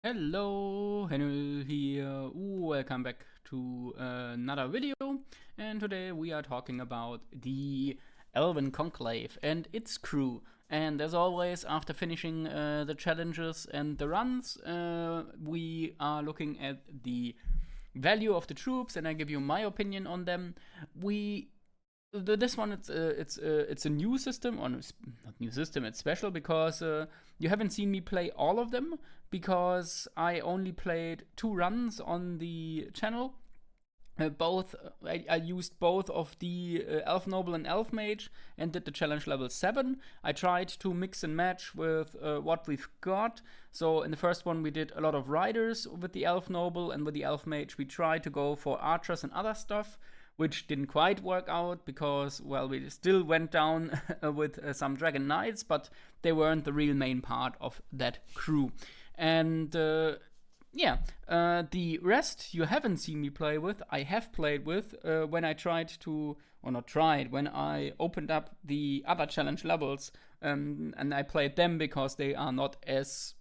Hello, Henry here. Welcome back to another video. And today we are talking about the Elfen Conclave and its crew. And as always, after finishing the challenges and the runs, we are looking at the value of the troops, and I give you my opinion on them. This one it's a new system, or not new system. It's special because you haven't seen me play all of them because I only played 2 runs on the channel. I used both of the Elf Noble and Elf Mage and did the challenge level 7. I tried to mix and match with what we've got. So in the first one we did a lot of riders with the Elf Noble, and with the Elf Mage we tried to go for archers and other stuff, which didn't quite work out because, well, we still went down with some Dragon Knights, but they weren't the real main part of that crew. And the rest you haven't seen me play with, I have played with when I tried to, or not tried, when I opened up the other challenge levels, and I played them because they are not as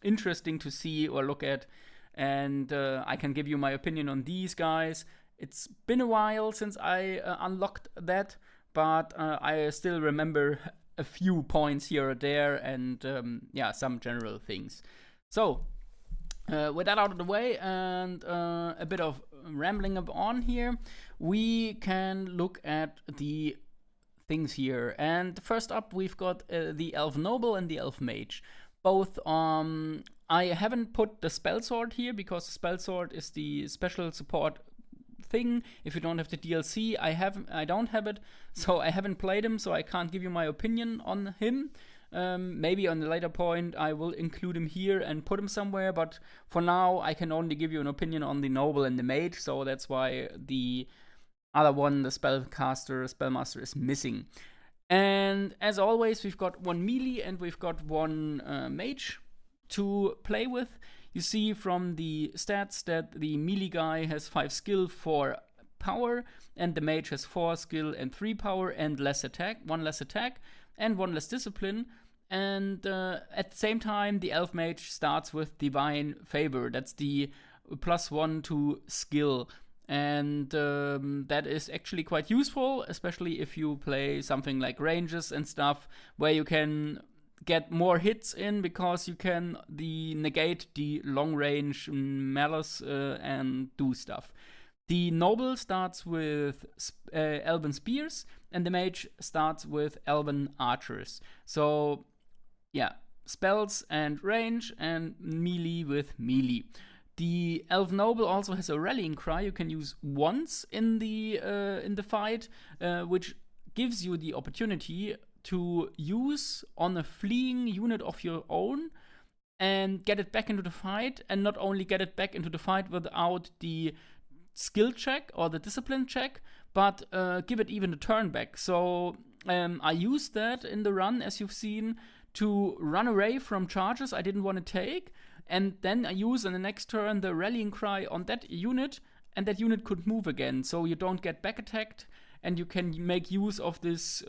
interesting to see or look at. And I can give you my opinion on these guys. It's been a while since I unlocked that, but I still remember a few points here or there, and some general things. So, with that out of the way and a bit of rambling on here, we can look at the things here. And first up, we've got the Elf Noble and the Elf Mage. Both, I haven't put the Spell Sword here because the Spell Sword is the special support thing. If you don't have the DLC, I don't have it, so I haven't played him, so I can't give you my opinion on him. Maybe on the later point I will include him here and put him somewhere, but for now I can only give you an opinion on the Noble and the Mage, so that's why the other one, the Spellmaster, is missing. And as always, we've got one melee and we've got one mage to play with. You see from the stats that the melee guy has 5 skill, 4 power, and the mage has 4 skill and 3 power and 1 less attack, and 1 less discipline. And at the same time, the elf mage starts with divine favor. That's the +1 to skill. And that is actually quite useful, especially if you play something like ranges and stuff, where you can get more hits in because you can negate the long range malice and do stuff. The noble starts with elven spears, and the mage starts with elven archers. So yeah, spells and range, and melee with melee. The elf noble also has a rallying cry you can use once in the fight, which gives you the opportunity to use on a fleeing unit of your own and get it back into the fight, and not only get it back into the fight without the skill check or the discipline check, but give it even a turn back. So I used that in the run, as you've seen, to run away from charges I didn't want to take, and then I use on the next turn the rallying cry on that unit, and that unit could move again, so you don't get back attacked, and you can make use of this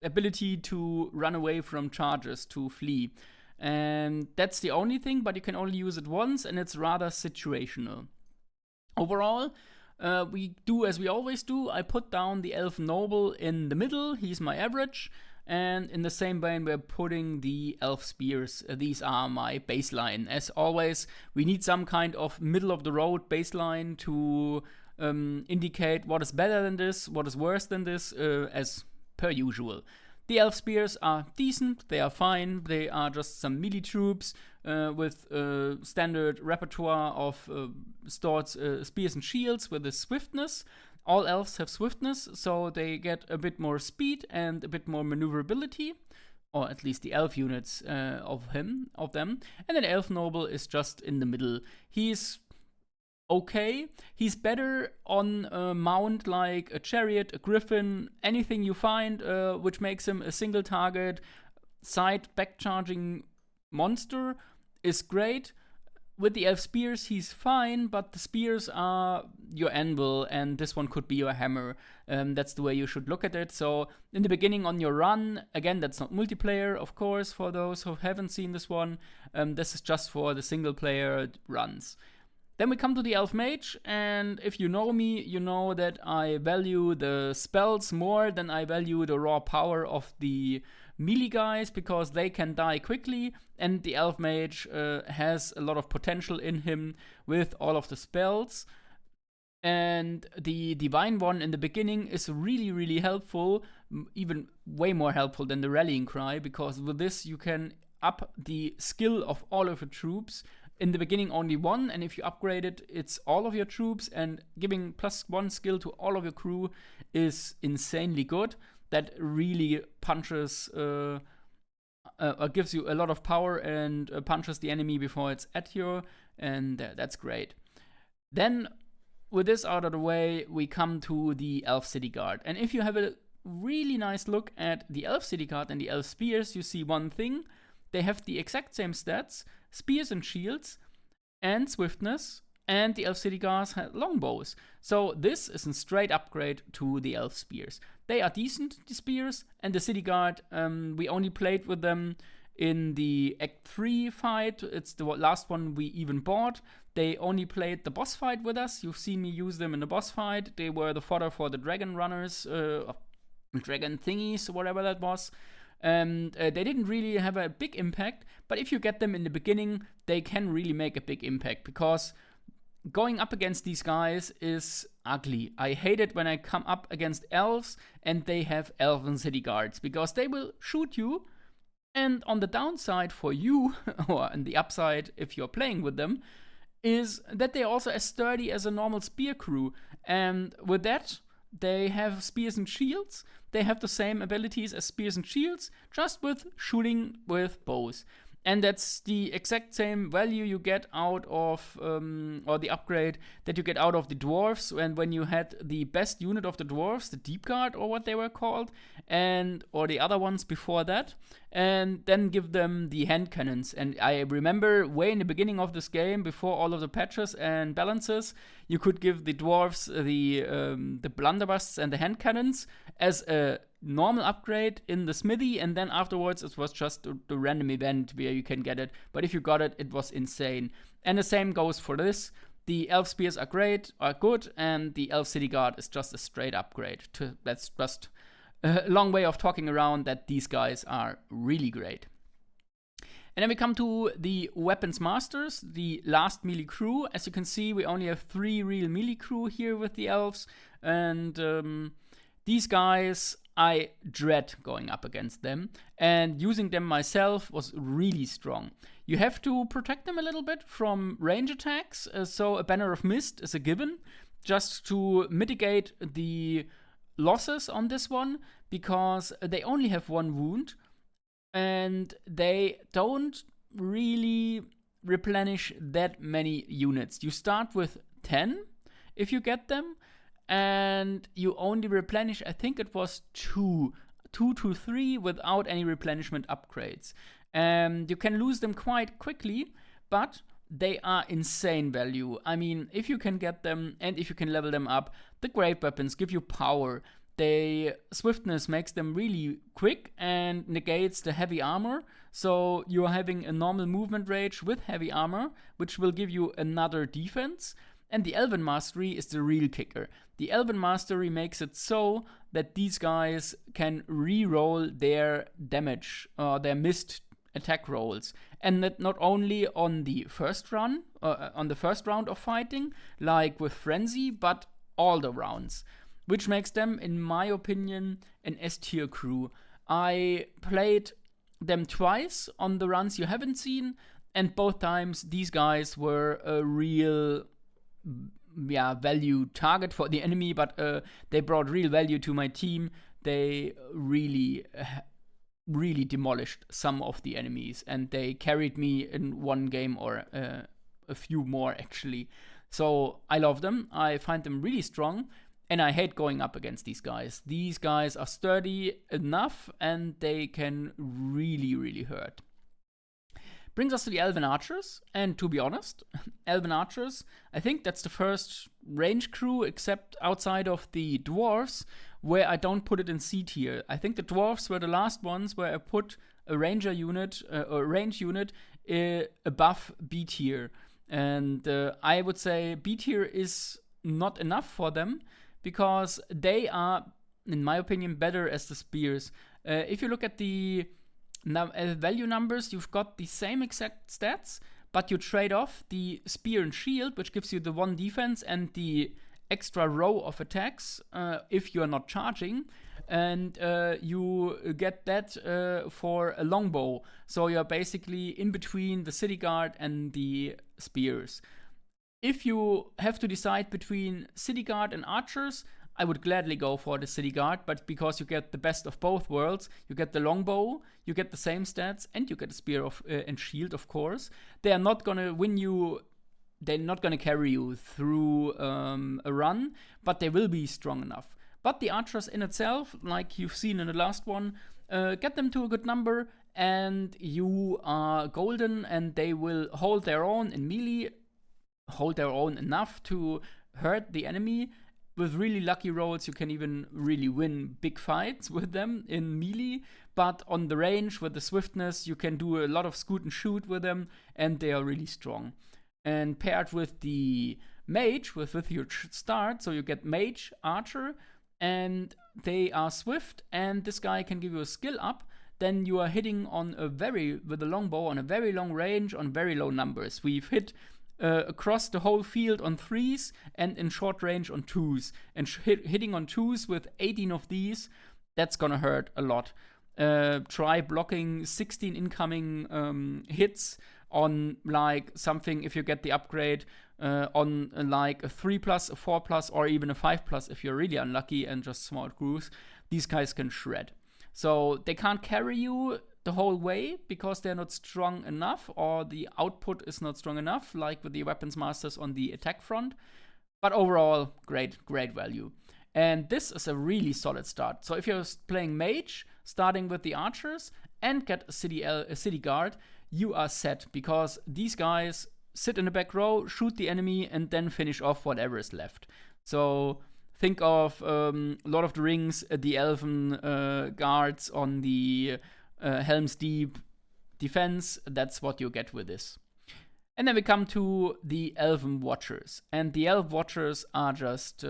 ability to run away from charges, to flee. And that's the only thing, but you can only use it once, and it's rather situational. Overall, we do as we always do. I put down the elf noble in the middle. He's my average. And in the same vein, we're putting the elf spears. These are my baseline. As always, we need some kind of middle of the road baseline to indicate what is better than this, what is worse than this, as per usual. The elf spears are decent, they are fine, they are just some melee troops with standard repertoire of stored spears and shields with the swiftness. All elves have swiftness, so they get a bit more speed and a bit more maneuverability, or at least the elf units of them. And then elf noble is just in the middle. He's okay. He's better on a mount like a chariot, a griffin, anything you find which makes him a single target side backcharging monster is great. with the elf spears, he's fine, but the spears are your anvil, and this one could be your hammer. That's the way you should look at it. So in the beginning on your run, again, that's not multiplayer, of course, for those who haven't seen this one. This is just for the single player runs. Then we come to the elf mage, and if you know me, you know that I value the spells more than I value the raw power of the melee guys, because they can die quickly, and the elf mage has a lot of potential in him with all of the spells. And the divine one in the beginning is really, really helpful, even way more helpful than the rallying cry, because with this you can up the skill of all of your troops. In the beginning only one, and if you upgrade it, it's all of your troops, and giving +1 skill to all of your crew is insanely good. That really punches, gives you a lot of power and punches the enemy before it's at you, and that's great. Then, with this out of the way, we come to the Elf City Guard. And if you have a really nice look at the Elf City Guard and the Elf Spears, you see one thing. They have the exact same stats, spears and shields, and swiftness, and the Elf City Guards have longbows. So this is a straight upgrade to the Elf Spears. They are decent, the spears, and the City Guard, we only played with them in the Act 3 fight. It's the last one we even bought. They only played the boss fight with us. You've seen me use them in the boss fight. They were the fodder for the dragon runners, dragon thingies, whatever that was. And they didn't really have a big impact, but if you get them in the beginning, they can really make a big impact, because going up against these guys is ugly. I hate it when I come up against elves and they have elven city guards, because they will shoot you, and on the downside for you, or on the upside if you're playing with them, is that they're also as sturdy as a normal spear crew, and with that, they have spears and shields. They have the same abilities as spears and shields, just with shooting with bows. And that's the exact same value you get out of, or the upgrade that you get out of the dwarves, and when you had the best unit of the dwarves, the deep guard or what they were called, or the other ones before that, and then give them the hand cannons. And I remember way in the beginning of this game, before all of the patches and balances, you could give the dwarves the blunderbusses and the hand cannons as a normal upgrade in the smithy, and then afterwards it was just the random event where you can get it. But if you got it, it was insane. And the same goes for this. The elf spears are good, and the elf city guard is just a straight upgrade. That's just a long way of talking around that these guys are really great. And then we come to the weapons masters, the last melee crew. As you can see, we only have 3 real melee crew here with the elves, and these guys, I dread going up against them, and using them myself was really strong. You have to protect them a little bit from range attacks, so a Banner of Mist is a given, just to mitigate the losses on this one, because they only have 1 wound, and they don't really replenish that many units. You start with 10 if you get them, and you only replenish, I think it was 2 to 3 without any replenishment upgrades. You can lose them quite quickly, but they are insane value. I mean, if you can get them and if you can level them up, the great weapons give you power. Swiftness makes them really quick and negates the heavy armor. So you're having a normal movement range with heavy armor, which will give you another defense. And the Elven Mastery is the real kicker. The Elven Mastery makes it so that these guys can re-roll their damage, their missed attack rolls. And that not only on the first run, on the first round of fighting, like with Frenzy, but all the rounds. Which makes them, in my opinion, an S-tier crew. I played them twice on the runs you haven't seen, and both times these guys were a real value target for the enemy, but they brought real value to my team. They really demolished some of the enemies, and they carried me in one game or a few more actually. So I love them. I find them really strong, and I hate going up against these guys. These guys are sturdy enough, and they can really hurt. Brings us to the Elven Archers, and to be honest, Elven Archers, I think that's the first range crew, except outside of the Dwarves, where I don't put it in C tier. I think the Dwarves were the last ones where I put a ranger unit, or range unit, above B tier. And I would say B tier is not enough for them, because they are, in my opinion, better as the spears. If you look at the value numbers, you've got the same exact stats, but you trade off the spear and shield, which gives you the 1 defense and the extra row of attacks if you are not charging, and you get that for a longbow. So you're basically in between the city guard and the spears. If you have to decide between city guard and archers, I would gladly go for the city guard, but because you get the best of both worlds, you get the longbow, you get the same stats, and you get a spear and shield, of course. They are not gonna win you. They're not gonna carry you through a run, but they will be strong enough. But the archers in itself, like you've seen in the last one, get them to a good number, and you are golden, and they will hold their own in melee, hold their own enough to hurt the enemy. With really lucky rolls, you can even really win big fights with them in melee. But on the range, with the swiftness, you can do a lot of scoot and shoot with them, and they are really strong. And paired with the mage, with your start, so you get mage, archer, and they are swift, and this guy can give you a skill up. Then you are hitting on with a longbow on a very long range on very low numbers. We've hit across the whole field on 3s and in short range on 2s. And hitting on 2s with 18 of these, that's gonna hurt a lot. Try blocking 16 incoming hits on like something, if you get the upgrade, on like a 3+, a 4+, or even a 5+ if you're really unlucky and just small crews. These guys can shred. So they can't carry you the whole way because they're not strong enough, or the output is not strong enough, like with the weapons masters on the attack front. But overall, great value. And this is a really solid start. So if you're playing mage, starting with the archers, and get a city guard, you are set, because these guys sit in the back row, shoot the enemy, and then finish off whatever is left. So think of Lord of the Rings, the elven guards on the Helm's Deep defense. That's what you get with this. And then we come to the Elven Watchers. And the Elf Watchers are just,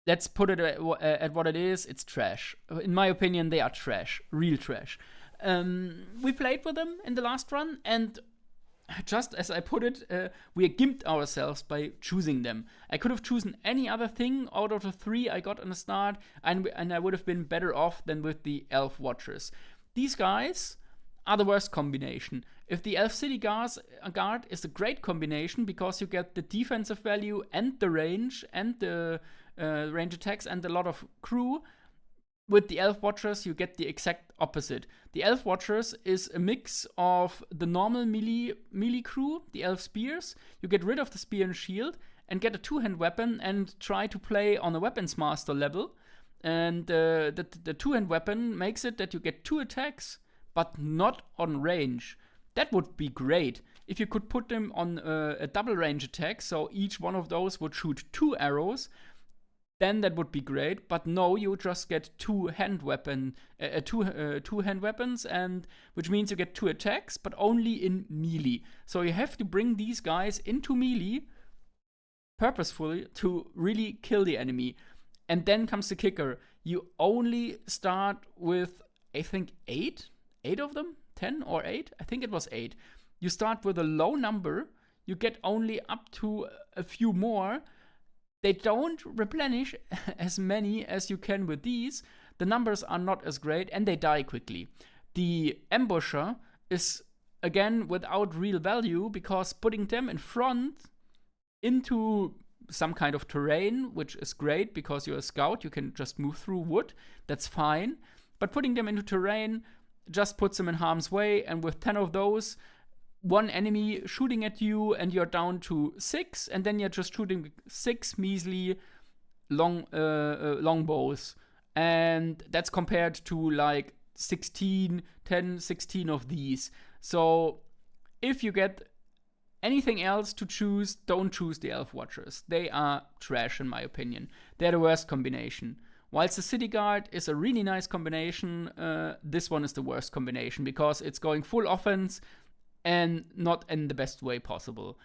let's put it at what it is. It's trash. In my opinion, they are trash. Real trash. We played with them in the last run, and just as I put it, we gimped ourselves by choosing them. I could have chosen any other thing out of the 3 I got on the start, and I would have been better off than with the Elf Watchers. These guys are the worst combination. If the Elf City Guard is a great combination, because you get the defensive value and the range and the range attacks and a lot of crew, with the Elf Watchers, you get the exact opposite. The Elf Watchers is a mix of the normal melee crew, the Elf Spears. You get rid of the Spear and Shield and get a 2-hand weapon and try to play on a Weapons Master level. And the 2-hand weapon makes it that you get 2 attacks, but not on range. That would be great if you could put them on a double range attack, so each one of those would shoot 2 arrows. Then that would be great, but no, you just get 2-hand weapons, and which means you get 2 attacks, but only in melee. So you have to bring these guys into melee purposefully to really kill the enemy. And then comes the kicker. You only start with, I think, 8 of them? 10 or 8? I think it was 8. You start with a low number, you get only up to a few more. They don't replenish as many as you can with these. The numbers are not as great, and they die quickly. The Ambusher is, again, without real value, because putting them in front into some kind of terrain, which is great because you're a scout, you can just move through wood, that's fine. But putting them into terrain just puts them in harm's way, and with 10 of those, one enemy shooting at you and you're down to 6, and then you're just shooting 6 measly longbows. And that's compared to like 10, 16 of these. So if you get anything else to choose, don't choose the Elf Watchers. They are trash in my opinion. They're the worst combination. Whilst the City Guard is a really nice combination, this one is the worst combination because it's going full offense and not in the best way possible.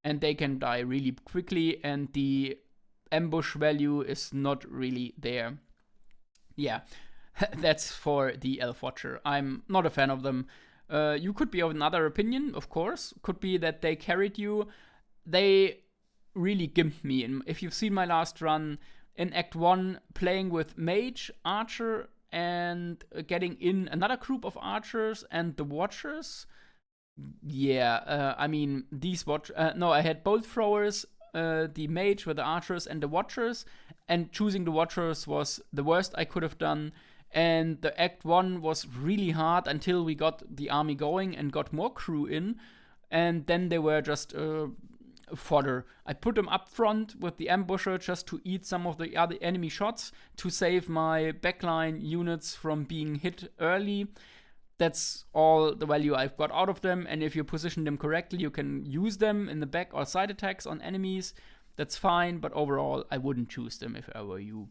And they can die really quickly, and the ambush value is not really there. Yeah, that's for the Elf Watcher. I'm not a fan of them. You could be of another opinion, of course. Could be that they carried you. They really gimped me. And if you've seen my last run in Act 1, playing with Mage, Archer, and getting in another group of Archers and the Watchers. Yeah, I mean, these I had both throwers, the Mage with the Archers and the Watchers. And choosing the Watchers was the worst I could have done. And the Act 1 was really hard until we got the army going and got more crew in. And then they were just fodder. I put them up front with the ambusher just to eat some of the other enemy shots to save my backline units from being hit early. That's all the value I've got out of them. And if you position them correctly, you can use them in the back or side attacks on enemies. That's fine, but overall, I wouldn't choose them if I were you.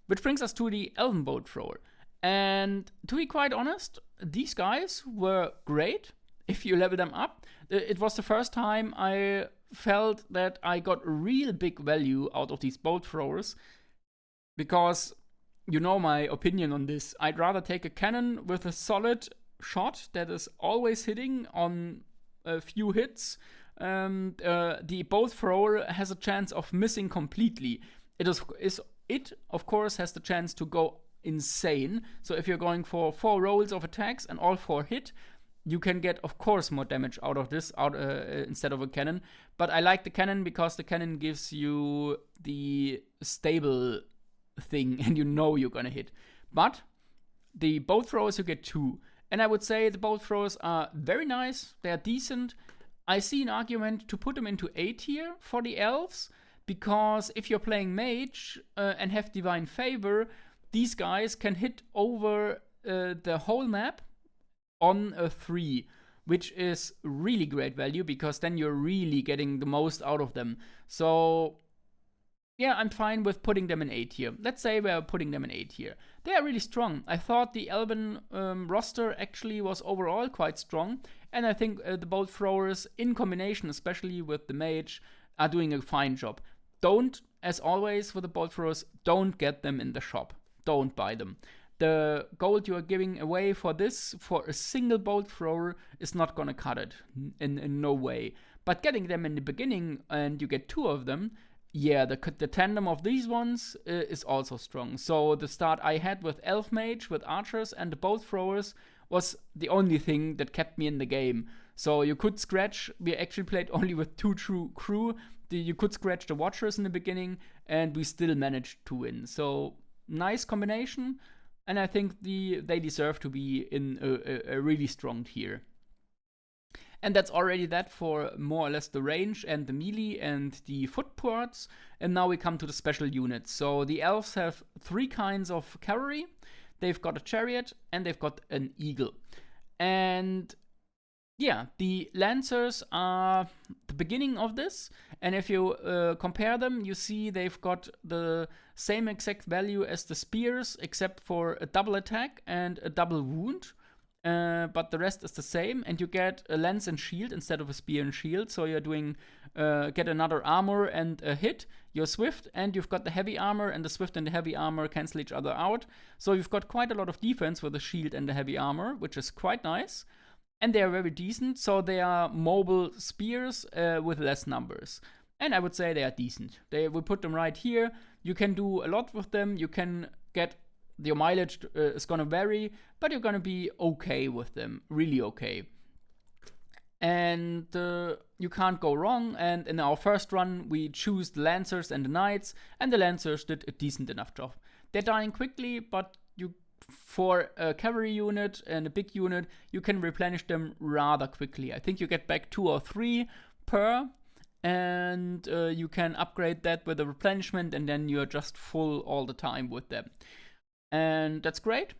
Which brings us to the Elven Bolt Thrower. And to be quite honest, these guys were great if you level them up. It was the first time I felt that I got real big value out of these Bolt Throwers. Because you know my opinion on this. I'd rather take a cannon with a solid shot that is always hitting on a few hits. The Bolt Thrower has a chance of missing completely. It, of course, has the chance to go insane. So if you're going for 4 rolls of attacks and all 4 hit, you can get, of course, more damage out of this instead of a cannon. But I like the cannon because the cannon gives you the stable thing and you know you're gonna hit. But the Bolt Throwers, you get 2. And I would say the Bolt Throwers are very nice. They're decent. I see an argument to put them into A tier for the elves. Because if you're playing Mage and have Divine Favor, these guys can hit over the whole map on a 3, which is really great value because then you're really getting the most out of them. So, yeah, I'm fine with putting them in A tier. Let's say we're putting them in A tier. They are really strong. I thought the Elven roster actually was overall quite strong. And I think the Bolt Throwers, in combination, especially with the Mage, are doing a fine job. Don't, as always with the Bolt Throwers, don't get them in the shop. Don't buy them. The gold you are giving away for this, for a single Bolt Thrower, is not gonna cut it. In no way. But getting them in the beginning, and you get 2 of them, yeah, the tandem of these ones is also strong. So the start I had with Elf Mage, with Archers, and the Bolt Throwers was the only thing that kept me in the game. So you could scratch, we actually played only with 2 true crew. You could scratch the Watchers in the beginning, and we still managed to win. So, nice combination, and I think they deserve to be in a really strong tier. And that's already that for more or less the range and the melee and the foot ports. And now we come to the special units. So, the elves have 3 kinds of cavalry. They've got a chariot, and they've got an eagle. And yeah, the Lancers are the beginning of this, and if you compare them, you see they've got the same exact value as the Spears, except for a double attack and a double wound, but the rest is the same, and you get a Lance and Shield instead of a Spear and Shield, so you're doing, get another armor and a hit, you're swift, and you've got the heavy armor, and the swift and the heavy armor cancel each other out, so you've got quite a lot of defense with the shield and the heavy armor, which is quite nice. And they are very decent, so they are mobile spears with less numbers. And I would say they are decent. We put them right here. You can do a lot with them. You can get, your mileage is gonna vary, but you're gonna be okay with them, really okay. And you can't go wrong. And in our first run, we choose the Lancers and the Knights, and the Lancers did a decent enough job. They're dying quickly, but for a cavalry unit and a big unit, you can replenish them rather quickly. I think you get back 2 or 3 per, and you can upgrade that with a replenishment, and then you're just full all the time with them. And that's great.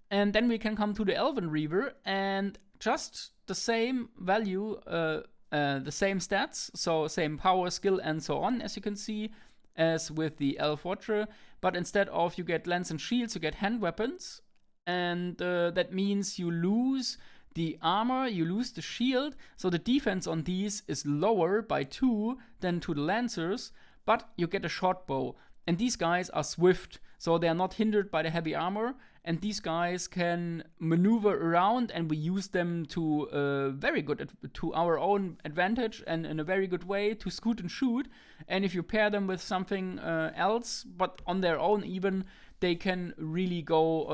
And then we can come to the Elven Reaver, and just the same value, the same stats, so same power, skill, and so on, as you can see, as with the Elf Watcher. But instead of you get lance and shields, you get hand weapons, and that means you lose the armor, you lose the shield, so the defense on these is lower by 2 than to the lancers, but you get a short bow. And these guys are swift, so they are not hindered by the heavy armor, and these guys can maneuver around, and we use them to very good to our own advantage and in a very good way to scoot and shoot. And if you pair them with something else, but on their own even, they can really go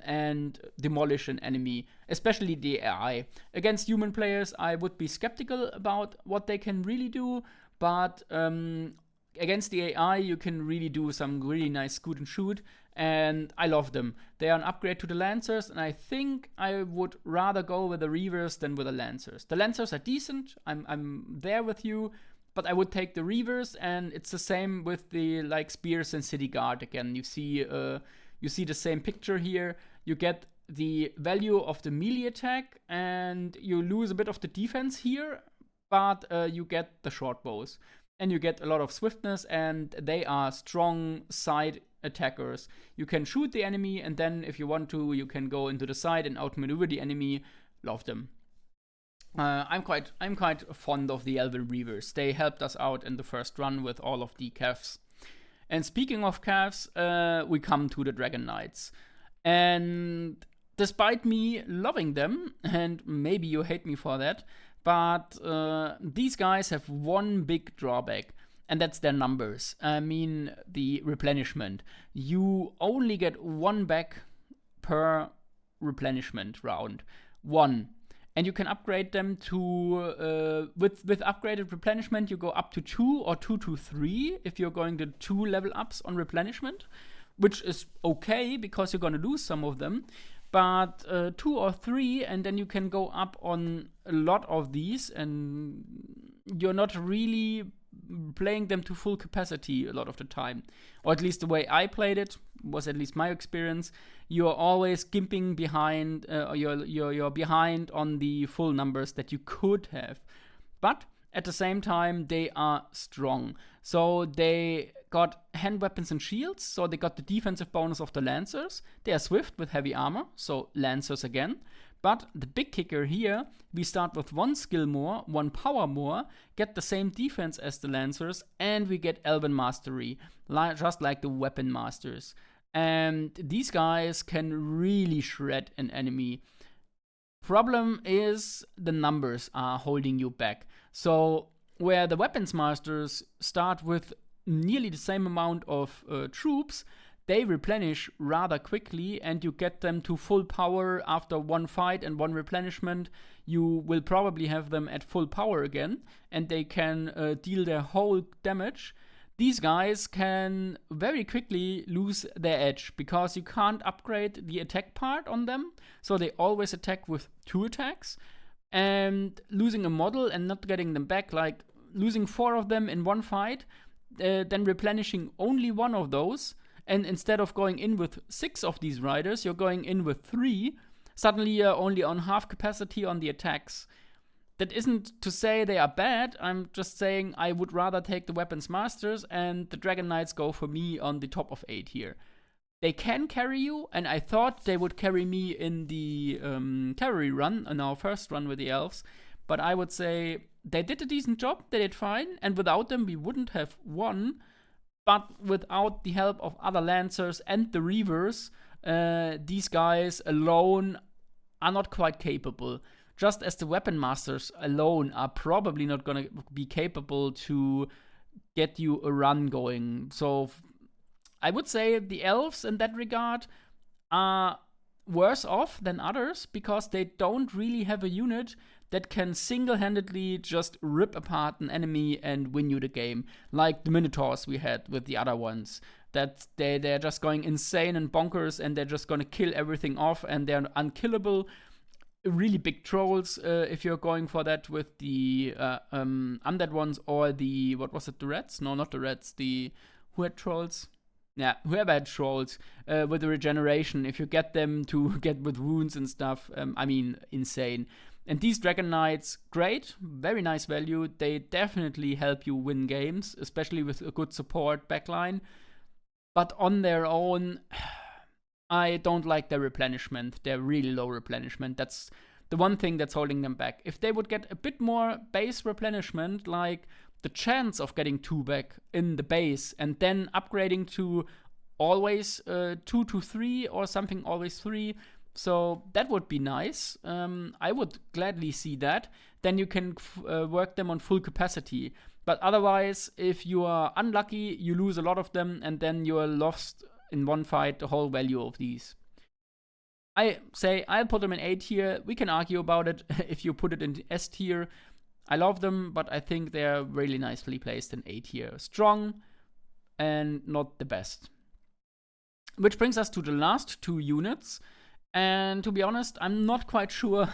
and demolish an enemy, especially the AI. Against human players, I would be skeptical about what they can really do, but against the AI, you can really do some really nice scoot and shoot, and I love them. They are an upgrade to the Lancers, and I think I would rather go with the Reavers than with the Lancers. The Lancers are decent, I'm there with you, but I would take the Reavers, and it's the same with the Spears and City Guard again. You see the same picture here. You get the value of the melee attack, and you lose a bit of the defense here, but you get the short bows. And you get a lot of swiftness, and they are strong side attackers. You can shoot the enemy, and then if you want to, you can go into the side and outmaneuver the enemy. Love them. I'm quite fond of the Elven Reavers. They helped us out in the first run with all of the calves. And speaking of calves, we come to the Dragon Knights. And despite me loving them, and maybe you hate me for that, but these guys have one big drawback, and that's their numbers. I mean, the replenishment. You only get 1 back per replenishment round. 1. And you can upgrade them to, with upgraded replenishment, you go up to 2 or 2 to 3 if you're going to 2 level ups on replenishment, which is okay because you're going to lose some of them. But 2 or 3, and then you can go up on a lot of these, and you're not really playing them to full capacity a lot of the time. Or at least the way I played it was at least my experience. You're always gimping behind, you're behind on the full numbers that you could have. But at the same time, they are strong. So they got hand weapons and shields, so they got the defensive bonus of the Lancers. They are swift with heavy armor, so Lancers again. But the big kicker here, we start with 1 skill more, 1 power more, get the same defense as the Lancers, and we get Elven Mastery, just like the Weapon Masters. And these guys can really shred an enemy. Problem is, the numbers are holding you back. So, where the Weapons Masters start with nearly the same amount of troops, they replenish rather quickly, and you get them to full power after 1 fight and 1 replenishment. You will probably have them at full power again, and they can deal their whole damage. These guys can very quickly lose their edge because you can't upgrade the attack part on them, so they always attack with 2 attacks. And losing a model and not getting them back, like losing 4 of them in 1 fight, then replenishing only 1 of those, and instead of going in with 6 of these riders, you're going in with 3. Suddenly you're only on half capacity on the attacks. That isn't to say they are bad, I'm just saying I would rather take the Weapons Masters, and the Dragon Knights go for me on the top of 8 here. They can carry you, and I thought they would carry me in the cavalry run, in our first run with the elves, but I would say they did a decent job, they did fine, and without them we wouldn't have won. But without the help of other Lancers and the Reavers, these guys alone are not quite capable. Just as the Weapon Masters alone are probably not going to be capable to get you a run going. So I would say the elves in that regard are worse off than others because they don't really have a unit that can single-handedly just rip apart an enemy and win you the game, like the Minotaurs we had with the other ones. That they're just going insane and bonkers, and they're just gonna kill everything off, and they're unkillable. Really big trolls if you're going for that with the undead ones, or the, what was it, the rats? No, not the rats. Who had trolls? Yeah, whoever had trolls with the regeneration, if you get them to get with wounds and stuff, I mean, insane. And these Dragon Knights, great, very nice value. They definitely help you win games, especially with a good support backline. But on their own, I don't like their replenishment. They're really low replenishment. That's the one thing that's holding them back. If they would get a bit more base replenishment, like the chance of getting 2 back in the base and then upgrading to always 2 to 3 or something, always 3. So that would be nice. I would gladly see that. Then you can work them on full capacity. But otherwise, if you are unlucky, you lose a lot of them, and then you are lost in one fight the whole value of these. I say I'll put them in A tier. We can argue about it if you put it in S tier. I love them, but I think they're really nicely placed in A tier. Strong and not the best. Which brings us to the last 2 units. And to be honest, I'm not quite sure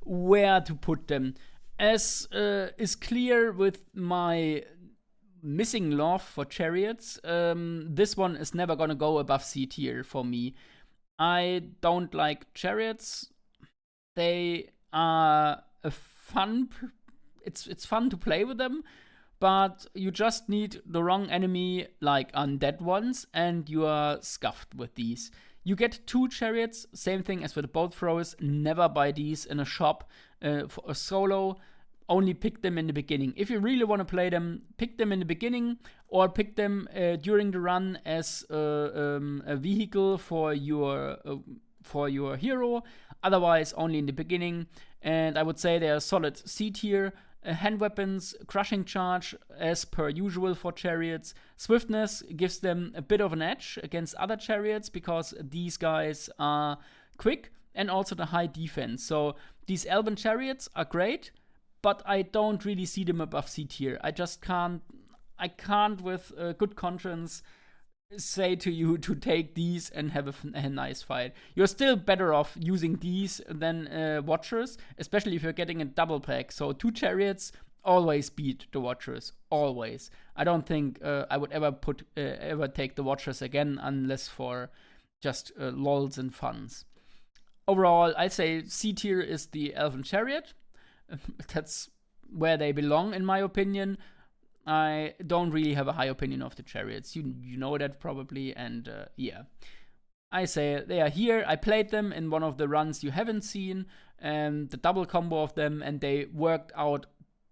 where to put them. As is clear with my missing love for chariots, this one is never gonna go above C tier for me. I don't like chariots. They are a fun. It's fun to play with them, but you just need the wrong enemy, like undead ones, and you are scuffed with these. You get 2 chariots, same thing as with the bolt throwers. Never buy these in a shop for a solo. Only pick them in the beginning. If you really want to play them, pick them in the beginning, or pick them during the run as a vehicle for your hero. Otherwise, only in the beginning. And I would say they are solid C tier. Hand weapons, crushing charge, as per usual for chariots. Swiftness gives them a bit of an edge against other chariots because these guys are quick, and also the high defense. So these elven chariots are great, but I don't really see them above C tier. I just can't. I can't with good conscience say to you to take these and have a nice fight. You're still better off using these than Watchers, especially if you're getting a double pack. So 2 chariots always beat the Watchers, always. I don't think I would ever take the Watchers again unless for just lols and funs. Overall, I'd say C tier is the Elven Chariot. That's where they belong, in my opinion. I don't really have a high opinion of the chariots. You know that probably, and yeah. I say they are here. I played them in one of the runs you haven't seen, and the double combo of them, and they worked out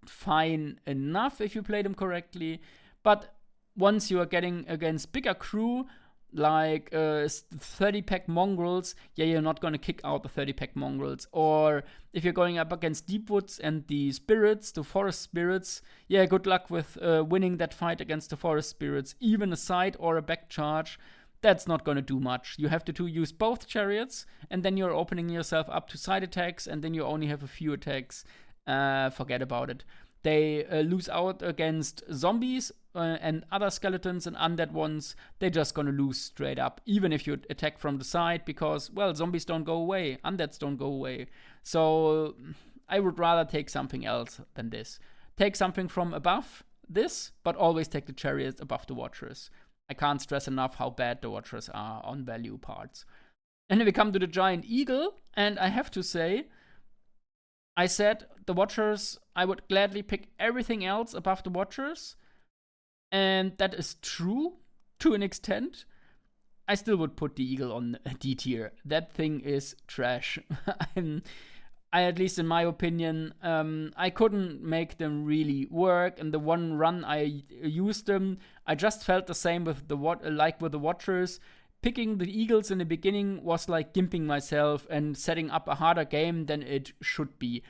fine enough if you play them correctly. But once you are getting against bigger crew, like 30-pack mongrels, yeah, you're not gonna kick out the 30-pack mongrels. Or if you're going up against Deepwoods and the spirits, the forest spirits, yeah, good luck with winning that fight against the forest spirits. Even a side or a back charge, that's not gonna do much. You have to use both chariots, and then you're opening yourself up to side attacks, and then you only have a few attacks. Forget about it. They lose out against zombies and other skeletons and undead ones. They're just gonna lose straight up, even if you attack from the side, because, well, zombies don't go away, undeads don't go away. So I would rather take something else than this. Take something from above this, but always take the chariots above the Watchers. I can't stress enough how bad the Watchers are on value parts. And then we come to the Giant Eagle, and I have to say, I said the Watchers, I would gladly pick everything else above the Watchers. And that is true to an extent. I still would put the Eagle on D tier. That thing is trash. At least in my opinion, I couldn't make them really work. And the one run I used them, I just felt the same with the Watchers. Picking the Eagles in the beginning was like gimping myself and setting up a harder game than it should be.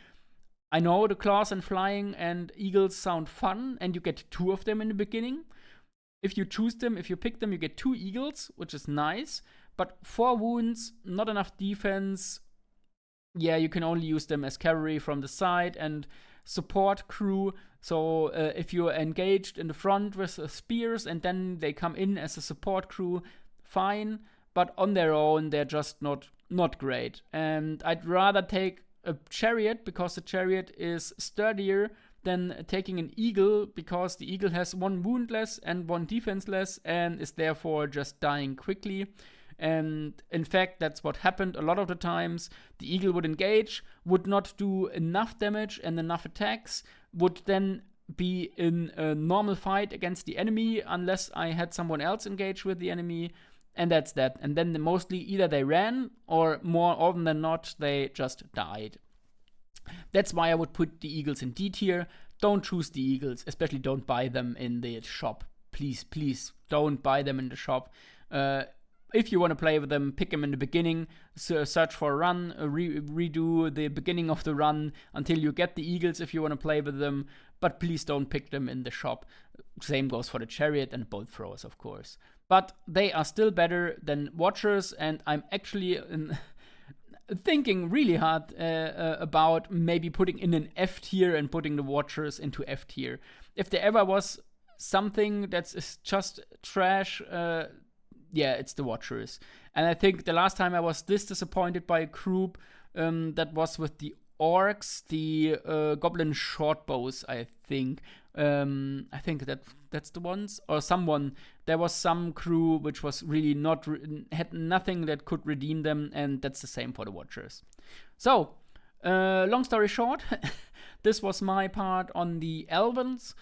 I know the claws and flying and eagles sound fun, and you get 2 of them in the beginning. If you choose them, if you pick them, you get 2 eagles, which is nice. But 4 wounds, not enough defense. Yeah, you can only use them as cavalry from the side and support crew. So if you're engaged in the front with spears and then they come in as a support crew, fine, but on their own, they're just not great. And I'd rather take a chariot because the chariot is sturdier than taking an eagle because the eagle has 1 wound less and 1 defense less and is therefore just dying quickly. And in fact, that's what happened a lot of the times. The eagle would engage, would not do enough damage and enough attacks, would then be in a normal fight against the enemy unless I had someone else engage with the enemy, and that's that. And then mostly either they ran or more often than not they just died. That's why I would put the eagles in D tier. Don't choose the eagles, especially don't buy them in the shop. Please don't buy them in the shop. If you want to play with them, pick them in the beginning, search for a run, redo the beginning of the run until you get the eagles if you want to play with them, but please don't pick them in the shop. Same goes for the chariot and bolt throwers, of course. But they are still better than watchers, and I'm actually thinking really hard about maybe putting in an F tier and putting the watchers into F tier. If there ever was something that's just trash, yeah, it's the watchers. And I think the last time I was this disappointed by a group, that was with the orcs, the goblin shortbows, I think. I think that's the ones, or someone. There was some crew which was really not had nothing that could redeem them, and that's the same for the watchers. So, long story short, this was my part on the elves,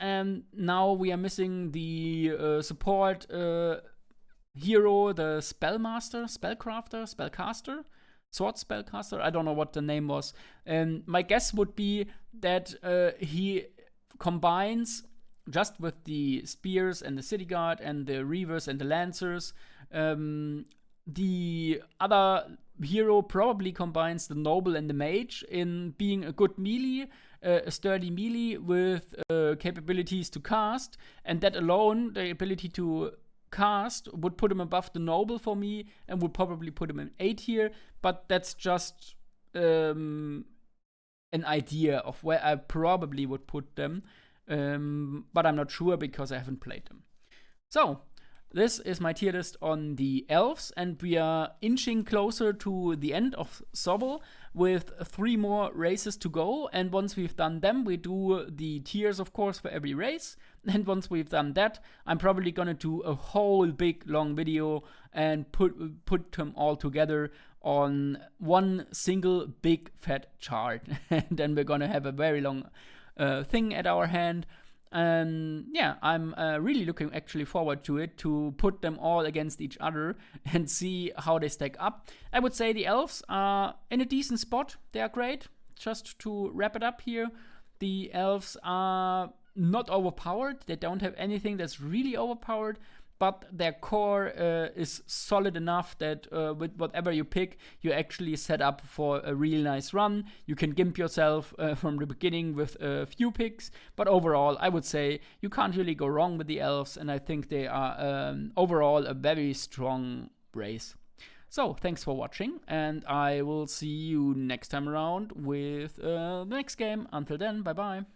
and now we are missing the support hero, the spellcaster. Sword spellcaster, I don't know what the name was. And my guess would be that he combines, just with the spears and the city guard and the reavers and the lancers, the other hero probably combines the noble and the mage in being a good melee, a sturdy melee with capabilities to cast, and that alone, the ability to cast, would put him above the noble for me and would probably put him in A tier, but that's just an idea of where I probably would put them, but I'm not sure because I haven't played them. So, this is my tier list on the elves, and we are inching closer to the end of SOVL with 3 more races to go. And once we've done them, we do the tiers, of course, for every race. And once we've done that, I'm probably gonna do a whole big long video and put them all together on one single big fat chart. And then we're gonna have a very long thing at our hand. And yeah, I'm really looking actually forward to it, to put them all against each other and see how they stack up. I would say the elves are in a decent spot. They are great. Just to wrap it up here, the elves are not overpowered. They don't have anything that's really overpowered, but their core is solid enough that with whatever you pick, you actually set up for a really nice run. You can gimp yourself from the beginning with a few picks, but overall, I would say you can't really go wrong with the elves, and I think they are overall a very strong race. So, thanks for watching, and I will see you next time around with the next game. Until then, bye-bye.